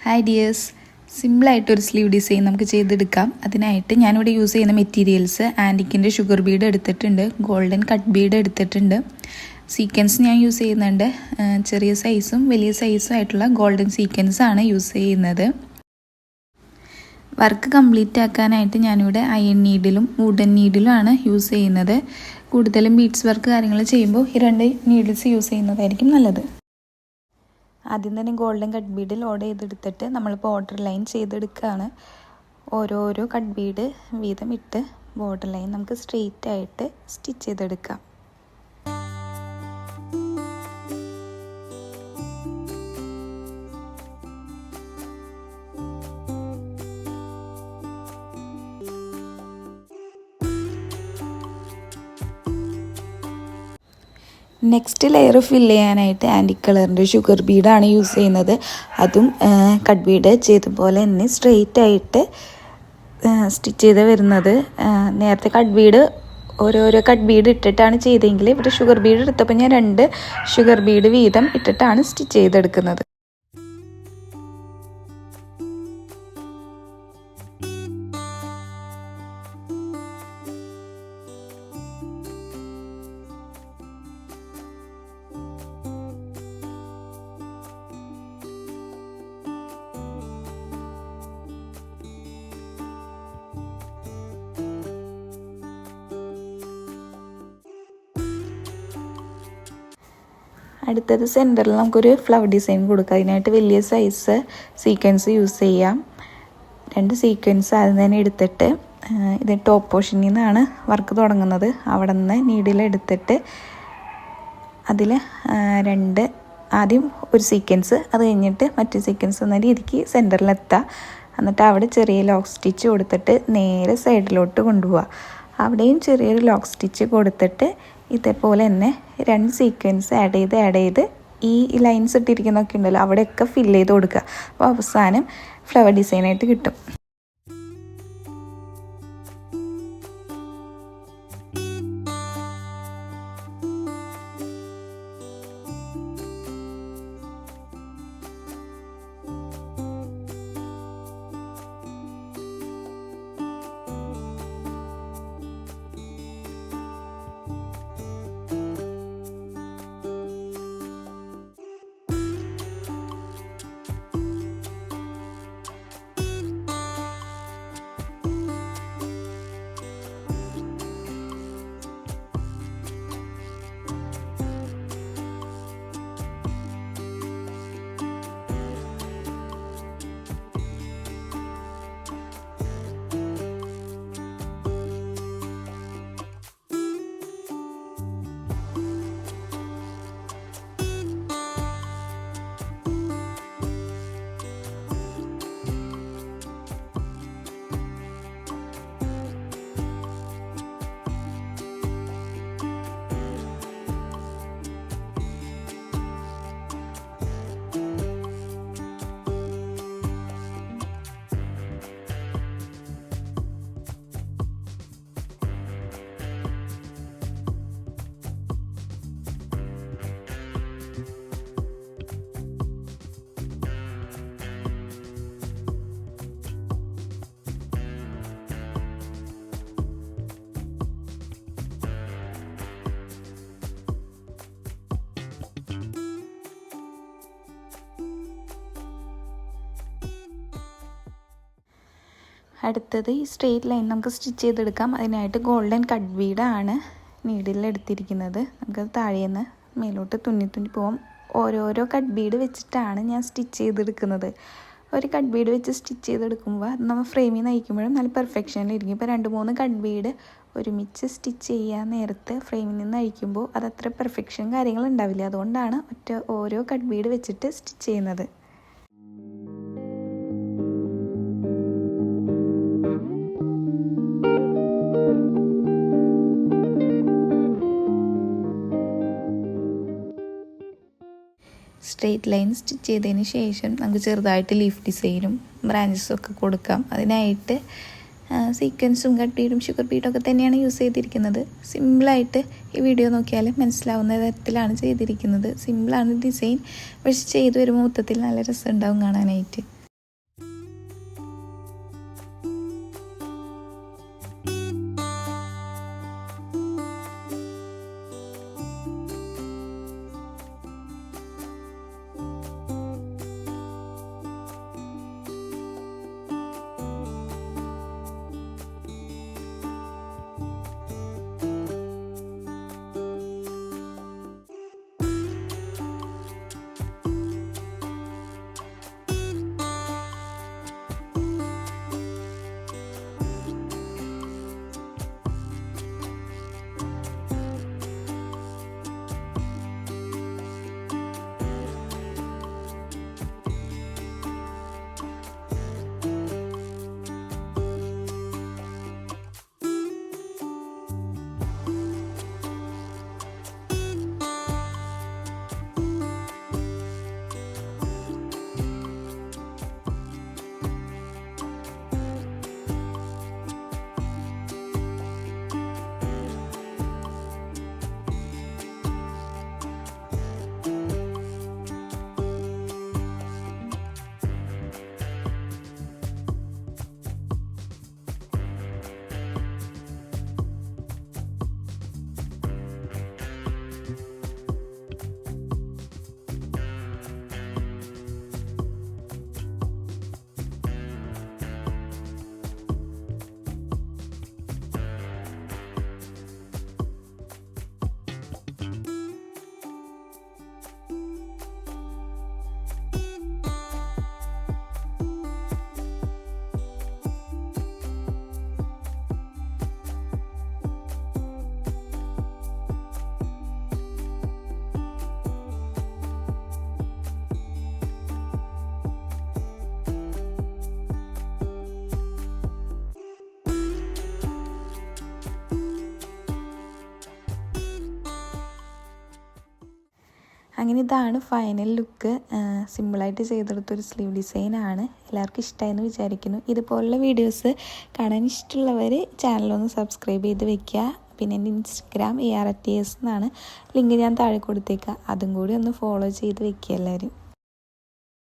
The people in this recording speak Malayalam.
ഹായ് ഡിയേഴ്സ്, സിമ്പിളായിട്ടൊരു സ്ലീവ് ഡിസൈൻ നമുക്ക് ചെയ്തെടുക്കാം. അതിനായിട്ട് ഞാനിവിടെ യൂസ് ചെയ്യുന്ന മെറ്റീരിയൽസ് ആൻറ്റിക്കിൻ്റെ ഷുഗർ ബീഡ് എടുത്തിട്ടുണ്ട്, ഗോൾഡൻ കട്ട് ബീഡ് എടുത്തിട്ടുണ്ട്, സീക്വൻസ് ഞാൻ യൂസ് ചെയ്യുന്നുണ്ട്. ചെറിയ സൈസും വലിയ സൈസും ആയിട്ടുള്ള ഗോൾഡൻ സീക്വൻസ് ആണ് യൂസ് ചെയ്യുന്നത്. വർക്ക് കംപ്ലീറ്റ് ആക്കാനായിട്ട് ഞാനിവിടെ അയൺ നീഡിലും വുഡൻ നീഡിലും ആണ് യൂസ് ചെയ്യുന്നത്. കൂടുതലും ബീഡ്സ് വർക്ക് കാര്യങ്ങൾ ചെയ്യുമ്പോൾ ഈ രണ്ട് നീഡിൽസ് യൂസ് ചെയ്യുന്നതായിരിക്കും നല്ലത്. ആദ്യം തന്നെ ഗോൾഡൻ കട്ട് ബീഡ് ലോഡ് ചെയ്തെടുത്തിട്ട് നമ്മൾ ബോർഡർ ലൈൻ ചെയ്തെടുക്കുകയാണ്. ഓരോരോ കട്ട് ബീഡ് വീതം ഇട്ട് ബോർഡർ ലൈൻ നമുക്ക് സ്ട്രെയിറ്റ് ആയിട്ട് സ്റ്റിച്ച് ചെയ്തെടുക്കാം. നെക്സ്റ്റ് ലെയർ ഫില്ല് ചെയ്യാനായിട്ട് ആൻറ്റിക് കളറിൻ്റെ ഷുഗർ ബീഡാണ് യൂസ് ചെയ്യുന്നത്. അതും കട്ട് ബീഡ് ചെയ്ത പോലെ തന്നെ സ്ട്രെയിറ്റ് ആയിട്ട് സ്റ്റിച്ച് ചെയ്ത് വരുന്നത്. നേരത്തെ കട്ട് ബീഡ് ഓരോരോ കട്ട് ബീഡ് ഇട്ടിട്ടാണ് ചെയ്തെങ്കിൽ ഇവിടെ ഷുഗർ ബീഡ് എടുത്തപ്പോൾ ഞാൻ 2 ഷുഗർ ബീഡ് വീതം ഇട്ടിട്ടാണ് സ്റ്റിച്ച് ചെയ്തെടുക്കുന്നത്. അടുത്തത് സെൻറ്ററിൽ നമുക്കൊരു ഫ്ലവർ ഡിസൈൻ കൊടുക്കാം. അതിനായിട്ട് വലിയ സൈസ് സീക്വൻസ് യൂസ് ചെയ്യാം. 2 സീക്വൻസ് ആദ്യം തന്നെ എടുത്തിട്ട് ഇത് ടോപ്പ് പോർഷനിൽ നിന്നാണ് വർക്ക് തുടങ്ങുന്നത്. അവിടെ നിന്ന് നീഡിലെടുത്തിട്ട് അതിൽ 2 ആദ്യം ഒരു സീക്വൻസ്, അത് കഴിഞ്ഞിട്ട് മറ്റൊരു സീക്വൻസ് എന്ന രീതിക്ക് സെൻറ്ററിലെത്തുക. എന്നിട്ട് അവിടെ ചെറിയ ലോക്ക് സ്റ്റിച്ച് കൊടുത്തിട്ട് നേരെ സൈഡിലോട്ട് കൊണ്ടുപോവുക. അവിടെയും ചെറിയൊരു ലോക്ക് സ്റ്റിച്ച് കൊടുത്തിട്ട് ഇതേപോലെ തന്നെ 2 സീക്വൻസ് ആഡ് ചെയ്ത് ഈ ലൈൻസ് ഇട്ടിരിക്കുന്നതൊക്കെ ഉണ്ടല്ലോ അവിടെയൊക്കെ ഫില്ല് ചെയ്ത് കൊടുക്കുക. അപ്പോൾ അവസാനം ഫ്ലവർ ഡിസൈനായിട്ട് കിട്ടും. അടുത്തത് ഈ സ്ട്രെയിറ്റ് ലൈൻ നമുക്ക് സ്റ്റിച്ച് ചെയ്തെടുക്കാം. അതിനായിട്ട് ഗോൾഡൻ കട്ട് ബീഡാണ് നീഡിൽ എടുത്തിരിക്കുന്നത്. നമുക്കത് താഴേന്ന് മേലോട്ട് തുന്നി പോകാം. ഓരോരോ കട്ട് ബീഡ് വെച്ചിട്ടാണ് ഞാൻ സ്റ്റിച്ച് ചെയ്തെടുക്കുന്നത്. ഒരു കട്ട് ബീഡ് വെച്ച് സ്റ്റിച്ച് ചെയ്തെടുക്കുമ്പോൾ അത് നമ്മൾ ഫ്രെയിമിൽ നയിക്കുമ്പോഴും നല്ല പെർഫെക്ഷനിലിരിക്കും. ഇപ്പോൾ 2-3 കട്ട് ബീഡ് ഒരുമിച്ച് സ്റ്റിച്ച് ചെയ്യാൻ നേരത്ത് ഫ്രെയിമിൽ നിന്ന് അഴിക്കുമ്പോൾ അതത്ര പെർഫെക്ഷൻ കാര്യങ്ങൾ ഉണ്ടാവില്ല. അതുകൊണ്ടാണ് ഓരോ കട്ട് ബീഡ് വെച്ചിട്ട് സ്റ്റിച്ച് ചെയ്യുന്നത്. സ്ട്രെയിറ്റ് ലൈൻ സ്റ്റിച്ച് ചെയ്തതിന് ശേഷം നമുക്ക് ചെറുതായിട്ട് ലീഫ് ഡിസൈനും ബ്രാഞ്ചസും ഒക്കെ കൊടുക്കാം. അതിനായിട്ട് സീക്വൻസും കട്ട് ബീഡും ഷുഗർ ബീഡും ഒക്കെ തന്നെയാണ് യൂസ് ചെയ്തിരിക്കുന്നത്. സിമ്പിളായിട്ട് ഈ വീഡിയോ നോക്കിയാൽ മനസ്സിലാവുന്ന തരത്തിലാണ് ചെയ്തിരിക്കുന്നത്. സിമ്പിളാണ് ഡിസൈൻ, പക്ഷെ ചെയ്ത് വരുമ്പോൾ മൊത്തത്തിൽ നല്ല രസമുണ്ടാവും കാണാനായിട്ട്. അങ്ങനെ ഇതാണ് ഫൈനൽ ലുക്ക്. സിമ്പിളായിട്ട് ചെയ്തെടുത്തൊരു സ്ലീവ് ഡിസൈനാണ്. എല്ലാവർക്കും ഇഷ്ടമായെന്ന് വിചാരിക്കുന്നു. ഇതുപോലുള്ള വീഡിയോസ് കാണാൻ ഇഷ്ടമുള്ളവർ ചാനലൊന്ന് സബ്സ്ക്രൈബ് ചെയ്ത് വെക്കുക. പിന്നെ എൻ്റെ ഇൻസ്റ്റഗ്രാം ARTS എന്നാണ്. ലിങ്ക് ഞാൻ താഴെ കൊടുത്തേക്കാം. അതും കൂടി ഒന്ന് ഫോളോ ചെയ്ത് വെക്കുക എല്ലാവരും.